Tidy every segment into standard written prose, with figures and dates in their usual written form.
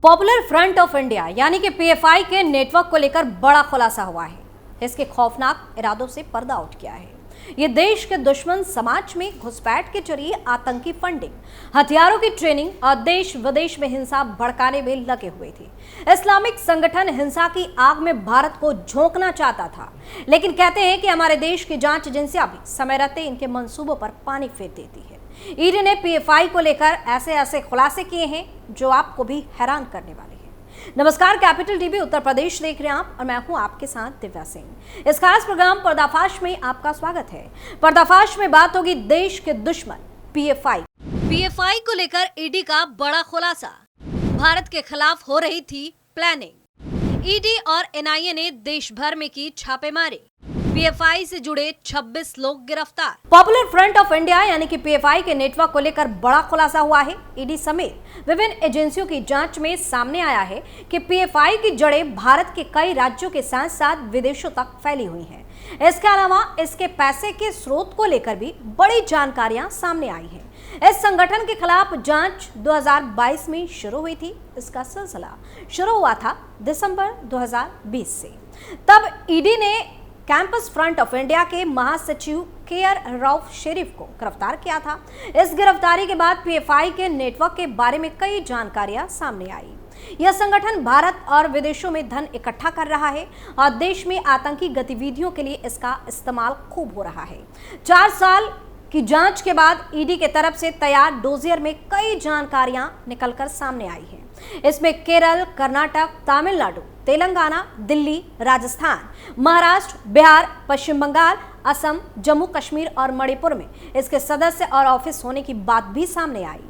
Popular front of India यानी कि PFI के नेटवर्क को लेकर बड़ा खुलासा हुआ है। इसके खौफनाक इरादों से पर्दा उठ गया है। ये देश के दुश्मन समाज में घुसपैठ के जरिए आतंकी फंडिंग, हथियारों की ट्रेनिंग और देश विदेश में हिंसा भड़काने में लगे हुए थे। इस्लामिक संगठन हिंसा की आग में भारत को झोंकना चाहता था, लेकिन कहते हैं कि हमारे देश की जांच एजेंसियां भी समय रहते इनके मंसूबों पर पानी फेर देती है। ईडी ने पीएफआई को लेकर ऐसे खुलासे किए हैं जो आपको भी हैरान करने वाले हैं। नमस्कार, कैपिटल टीवी उत्तर प्रदेश देख रहे हैं आप और मैं हूं आपके साथ दिव्या सिंह। इस खास प्रोग्राम पर्दाफाश में आपका स्वागत है। पर्दाफाश में बात होगी देश के दुश्मन पीएफआई को लेकर ईडी का बड़ा खुलासा। भारत के खिलाफ हो रही थी प्लानिंग। ईडी और एनआईए ने देश भर में की छापेमारी। पीएफआई से जुड़े 26 लोग गिरफ्तार। पॉपुलर फ्रंट ऑफ इंडिया यानी कि पीएफआई के नेटवर्क को लेकर बड़ा खुलासा हुआ है। ईडी समेत विभिन्न एजेंसियों की जांच में सामने आया है कि पीएफआई की जड़ें भारत के कई राज्यों के साथ साथ विदेशों तक फैली हुई हैं। इसके अलावा इसके पैसे के स्रोत को लेकर भी बड़ी जानकारियां सामने आई हैं। इस संगठन के खिलाफ जांच 2022 में शुरू हुई थी। इसका सिलसिला शुरू हुआ था दिसंबर 2020 से। तब ईडी ने कैंपस फ्रंट ऑफ इंडिया के महासचिव केआर रऊफ शरीफ को गिरफ्तार किया था। इस गिरफ्तारी के बाद पीएफआई के नेटवर्क के बारे में कई जानकारियां सामने आई। यह संगठन भारत और विदेशों में धन इकट्ठा कर रहा है और देश में आतंकी गतिविधियों के लिए इसका इस्तेमाल खूब हो रहा है। 4 साल की जांच के बाद ईडी के तरफ से तैयार डोजियर में कई जानकारियां निकलकर सामने आई हैं। इसमें केरल, कर्नाटक, तमिलनाडु, तेलंगाना, दिल्ली, राजस्थान, महाराष्ट्र, बिहार, पश्चिम बंगाल, असम, जम्मू कश्मीर और मणिपुर में इसके सदस्य और ऑफिस होने की बात भी सामने आई।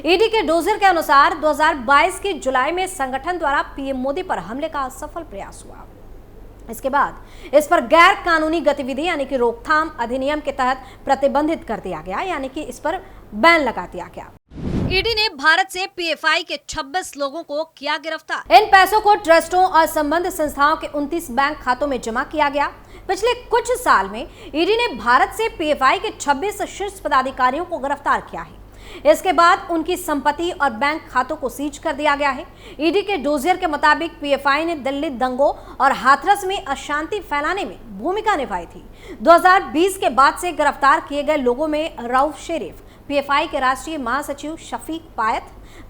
ईडी के डोजियर के अनुसार 2022 के जुलाई में संगठन द्वारा पीएम मोदी पर हमले का सफल प्रयास हुआ। इसके बाद इस पर गैर कानूनी गतिविधि यानी कि रोकथाम अधिनियम के तहत प्रतिबंधित कर दिया गया, यानी कि इस पर बैन लगा दिया गया। ईडी ने भारत से पीएफआई के 26 लोगों को किया गिरफ्तार। इन पैसों को ट्रस्टों और संबद्ध संस्थाओं के 29 बैंक खातों में जमा किया गया। पिछले कुछ साल में ईडी ने भारत से पीएफआई के 26 शीर्ष पदाधिकारियों को गिरफ्तार किया है। इसके बाद उनकी संपत्ति और बैंक खातों को सीज कर दिया गया है। ईडी के डोजियर के मुताबिक पीएफआई ने दिल्ली दंगों और हाथरस में अशांति फैलाने में भूमिका निभाई थी। 2020 के बाद से गिरफ्तार किए गए लोगों में रऊफ शरीफ, पीएफआई के राष्ट्रीय महासचिव शफीक पायत,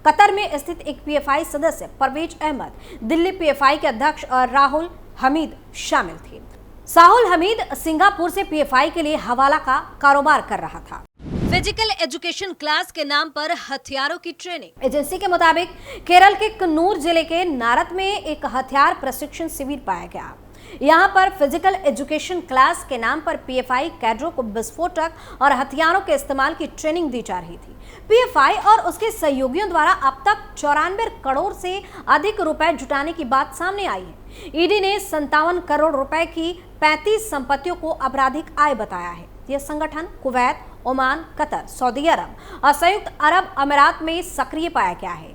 कतर में स्थित एक पीएफआई सदस्य परवेज अहमद, दिल्ली पीएफआई के अध्यक्ष और राहुल हमीद शामिल थे। साहुल हमीद सिंगापुर से पीएफआई के लिए हवाला का कारोबार कर रहा था। फिजिकल एजुकेशन क्लास के नाम पर हथियारों की ट्रेनिंग। एजेंसी के मुताबिक केरल के कन्नूर जिले के नारद में एक हथियार प्रशिक्षण शिविर पाया गया। यहाँ पर फिजिकल एजुकेशन क्लास के नाम पर पीएफआई कैडरों को विस्फोटक और हथियारों के इस्तेमाल की ट्रेनिंग दी जा रही थी। पीएफआई और उसके सहयोगियों द्वारा अब तक 94 करोड़ से अधिक रुपए जुटाने की बात सामने आई है। ईडी ने 57 करोड़ रुपए की 35 संपत्तियों को आपराधिक आय बताया है। यह संगठन कुवैत, ओमान, कतर, सऊदी अरब और संयुक्त अरब अमीरात में सक्रिय पाया गया है।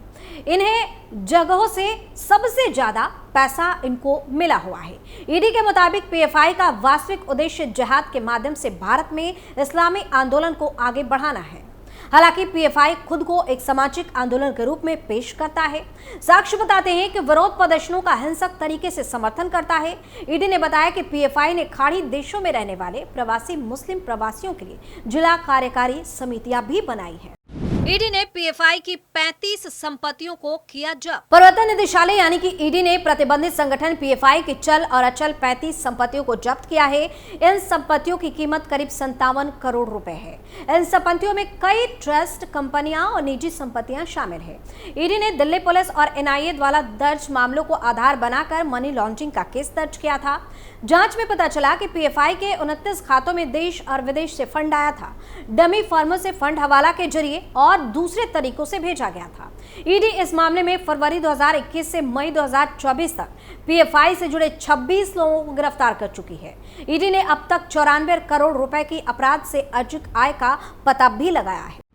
इन्हें जगहों से सबसे ज्यादा पैसा इनको मिला हुआ है। ईडी के मुताबिक पीएफआई का वास्तविक उद्देश्य जिहाद के माध्यम से भारत में इस्लामी आंदोलन को आगे बढ़ाना है। हालांकि पीएफआई खुद को एक सामाजिक आंदोलन के रूप में पेश करता है। साक्ष्य बताते हैं कि विरोध प्रदर्शनों का हिंसक तरीके से समर्थन करता है। ईडी ने बताया कि पीएफआई ने खाड़ी देशों में रहने वाले प्रवासी मुस्लिम प्रवासियों के लिए जिला कार्यकारी समितियां भी बनाई है। ईडी ने पीएफआई की 35 संपत्तियों को किया जब्त। प्रवर्तन निदेशालय यानी कि ईडी ने प्रतिबंधित संगठन पीएफआई की चल और अचल 35 संपत्तियों को जब्त किया है। इन संपत्तियों की कीमत करीब 57 करोड़ रुपए है। इन संपत्तियों में कई ट्रस्ट, कंपनियां और निजी संपत्तियां शामिल है। ईडी ने दिल्ली पुलिस और एनआईए द्वारा दर्ज मामलों को आधार बनाकर मनी लॉन्ड्रिंग का केस दर्ज किया था। जांच में पता चला कि पीएफआई के 29 खातों में देश और विदेश से फंड आया था। डमी फर्मों से फंड हवाला के जरिए और दूसरे तरीकों से भेजा गया था। ईडी इस मामले में फरवरी 2021 से मई 2024 तक पीएफआई से जुड़े 26 लोगों को गिरफ्तार कर चुकी है। ईडी ने अब तक 94 करोड़ रुपए की अपराध से अर्जित आय का पता भी लगाया है।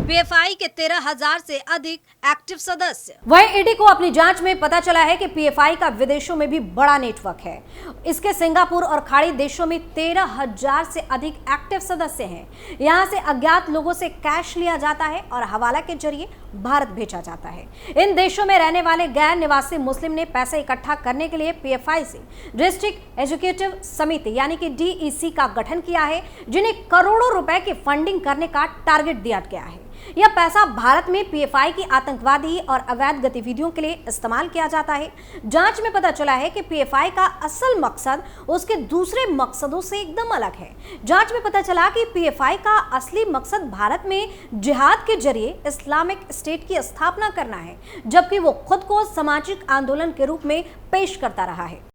पीएफआई के 13,000 से अधिक एक्टिव सदस्य। वहीं ईडी को अपनी जांच में पता चला है कि पीएफआई का विदेशों में भी बड़ा नेटवर्क है। इसके सिंगापुर और खाड़ी देशों में 13,000 से अधिक एक्टिव सदस्य हैं। यहां से अज्ञात लोगों से कैश लिया जाता है और हवाला के जरिए भारत भेजा जाता है। इन देशों में रहने वाले गैर निवासी मुस्लिम ने पैसे इकट्ठा करने के लिए पीएफआई से डिस्ट्रिक्ट एजुकेटिव समिति यानी कि डीईसी का गठन किया है, जिन्हें करोड़ों रुपए की फंडिंग करने का टारगेट दिया गया है। यह पैसा भारत में पीएफआई की आतंकवादी और अवैध गतिविधियों के लिए इस्तेमाल किया जाता है। जांच में पता चला है कि पीएफआई का असल मकसद उसके दूसरे मकसदों से एकदम अलग है। जांच में पता चला कि पीएफआई का असली मकसद भारत में जिहाद के जरिए इस्लामिक स्टेट की स्थापना करना है, जबकि वो खुद को सामाजिक आंदोलन के रूप में पेश करता रहा है।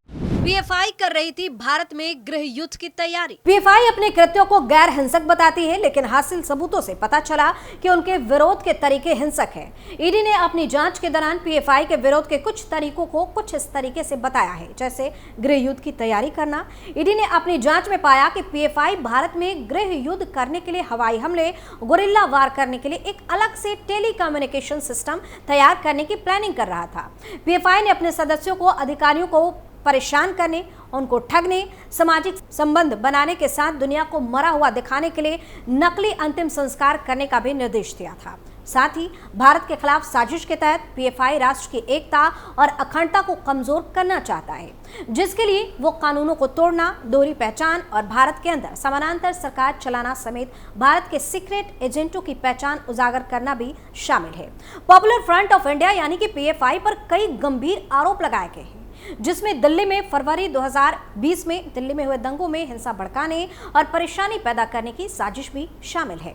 पीएफआई कर रही थी भारत में गृह युद्ध की तैयारी। पीएफआई अपने कृत्यों को गैर हिंसक बताती है, लेकिन हासिल सबूतों से पता चला कि उनके विरोध के तरीके हिंसक हैं। ईडी ने अपनी जांच के दौरान पीएफआई के विरोध के कुछ तरीकों को कुछ इस तरीके से बताया है, जैसे गृह युद्ध की तैयारी करना। ईडी ने अपनी जांच में पाया कि पीएफआई भारत में गृह युद्ध करने के लिए हवाई हमले, गुरिल्ला वार करने के लिए एक अलग से टेलीकम्युनिकेशन सिस्टम तैयार करने की प्लानिंग कर रहा था। पीएफआई ने अपने सदस्यों को, अधिकारियों को परेशान करने, उनको ठगने, सामाजिक संबंध बनाने के साथ दुनिया को मरा हुआ दिखाने के लिए नकली अंतिम संस्कार करने का भी निर्देश दिया था। साथ ही भारत के खिलाफ साजिश के तहत पीएफआई राष्ट्र की एकता और अखंडता को कमजोर करना चाहता है, जिसके लिए वो कानूनों को तोड़ना, दोहरी पहचान और भारत के अंदर समानांतर सरकार चलाना समेत भारत के सीक्रेट एजेंटों की पहचान उजागर करना भी शामिल है। पॉपुलर फ्रंट ऑफ इंडिया यानी कि पीएफआई पर कई गंभीर आरोप लगाए गए हैं, जिसमें दिल्ली में फरवरी 2020 में दिल्ली में हुए दंगों में हिंसा भड़काने और परेशानी पैदा करने की साजिश भी शामिल है।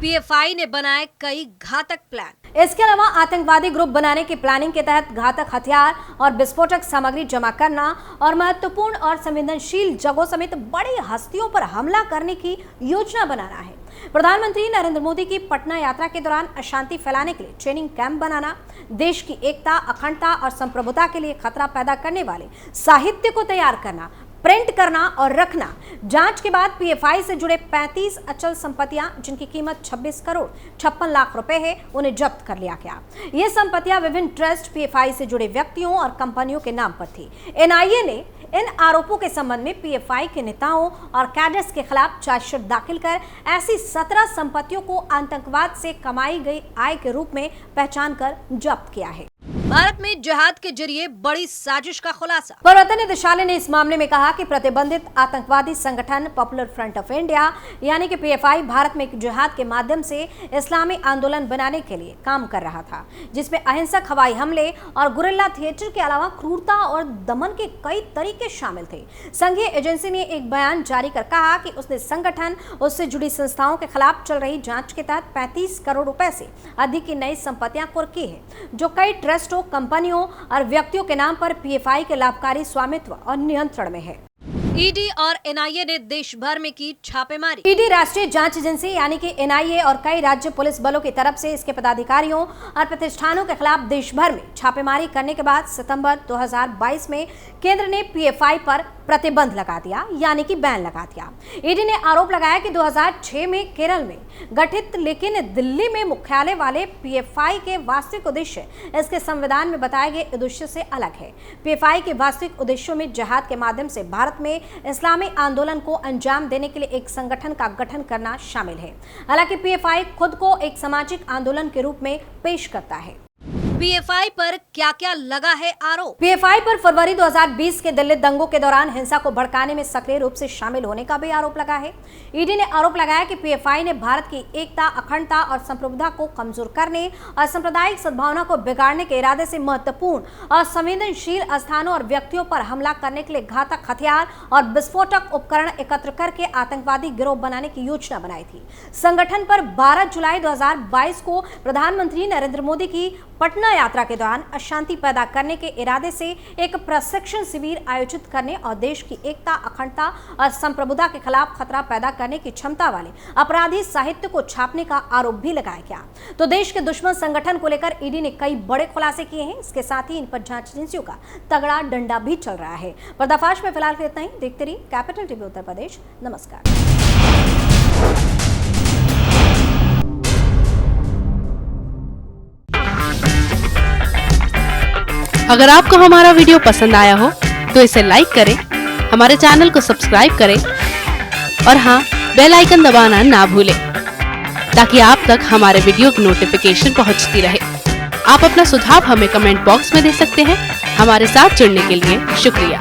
पीएफआई ने बनाए कई घातक प्लान। इसके अलावा आतंकवादी ग्रुप बनाने की प्लानिंग के तहत घातक हथियार और विस्फोटक सामग्री जमा करना और महत्वपूर्ण और संवेदनशील जगहों समेत बड़ी हस्तियों पर हमला करने की योजना बनाना है। प्रधानमंत्री नरेंद्र मोदी की पटना यात्रा के दौरान अशांति फैलाने के लिए ट्रेनिंग कैंप बनाना, देश की एकता, अखंडता और संप्रभुता के लिए खतरा पैदा करने वाले साहित्य को तैयार करना, प्रिंट करना और रखना। जांच के बाद पीएफआई से जुड़े 35 अचल संपत्तियां, जिनकी कीमत 26 करोड़ 56 लाख रुपए है, उन्हें जब्त कर लिया गया। ये संपत्तियां विभिन्न ट्रस्ट, पीएफआई से जुड़े व्यक्तियों और कंपनियों के नाम पर थी। एनआईए ने इन आरोपों के संबंध में पीएफआई के नेताओं और कैडर्स के खिलाफ चार्जशीट दाखिल कर ऐसी 17 संपत्तियों को आतंकवाद से कमाई गई आय के रूप में पहचान कर जब्त किया है। भारत में जिहाद के जरिए बड़ी साजिश का खुलासा। प्रवर्तन निदेशालय ने इस मामले में कहा कि प्रतिबंधित आतंकवादी संगठन पॉपुलर फ्रंट ऑफ इंडिया यानी कि पीएफआई भारत में एक जिहाद के माध्यम से इस्लामी आंदोलन बनाने के लिए काम कर रहा था, जिसमें अहिंसक हवाई हमले और गुरिल्ला थिएटर के अलावा क्रूरता और दमन के कई तरीके शामिल थे। संघीय एजेंसी ने एक बयान जारी कर कहा कि उसने संगठन, उससे जुड़ी संस्थाओं के खिलाफ चल रही जांच के तहत 35 करोड़ रुपए से अधिक की नई संपत्तियां कुर्की है, जो कई ट्रस्टों, कंपनियों और व्यक्तियों के नाम पर पीएफआई के लाभकारी स्वामित्व और नियंत्रण में है। ईडी और एनआईए ने देश भर में की छापेमारी। ईडी राष्ट्रीय जांच एजेंसी यानी कि एनआईए और कई राज्य पुलिस बलों की तरफ से इसके पदाधिकारियों और प्रतिष्ठानों के खिलाफ देश भर में छापेमारी करने के बाद सितंबर 2022 में केंद्र ने पीएफआई पर प्रतिबंध लगा दिया, यानी कि बैन लगा दिया। ईडी ने आरोप लगाया कि 2006 में केरल में गठित लेकिन दिल्ली में मुख्यालय वाले पीएफआई के वास्तविक उद्देश्य इसके संविधान में बताए गए उद्देश्य से अलग है। पीएफआई के वास्तविक उद्देश्यों में जिहाद के माध्यम से भारत में इस्लामी आंदोलन को अंजाम देने के लिए एक संगठन का गठन करना शामिल है। हालांकि पीएफआई खुद को एक सामाजिक आंदोलन के रूप में पेश करता है। पीएफआई पर क्या क्या लगा है आरोप। पीएफआई पर फरवरी 2020 के दिल्ली दंगों के दौरान हिंसा को भड़काने में सक्रिय रूप से शामिल होने का भी आरोप लगा है। ईडी ने आरोप लगाया कि पीएफआई ने भारत की एकता, अखंडता और संप्रभुता को कमजोर करने और सांप्रदायिक सद्भावना को बिगाड़ने के इरादे से महत्वपूर्ण और संवेदनशील स्थानों और व्यक्तियों पर हमला करने के लिए घातक हथियार और विस्फोटक उपकरण एकत्र करके आतंकवादी गिरोह बनाने की योजना बनाई थी। संगठन पर 12 जुलाई 2022 को प्रधानमंत्री नरेंद्र मोदी की पटना यात्रा के दौरान अशांति पैदा करने के इरादे से एक प्रशिक्षण शिविर आयोजित करने और देश की एकता, अखंडता और संप्रभुता के खिलाफ खतरा पैदा करने की क्षमता वाले अपराधी साहित्य को छापने का आरोप भी लगाया गया। तो देश के दुश्मन संगठन को लेकर ईडी ने कई बड़े खुलासे किए हैं। इसके साथ ही इन पर जांच एजेंसियों का तगड़ा डंडा भी चल रहा है। पर्दाफाश में फिलहाल इतना ही। देखते रहिए कैपिटल टीवी उत्तर प्रदेश। नमस्कार। अगर आपको हमारा वीडियो पसंद आया हो तो इसे लाइक करें, हमारे चैनल को सब्सक्राइब करें और हाँ, बेल आइकन दबाना ना भूलें ताकि आप तक हमारे वीडियो की नोटिफिकेशन पहुंचती रहे। आप अपना सुझाव हमें कमेंट बॉक्स में दे सकते हैं। हमारे साथ जुड़ने के लिए शुक्रिया।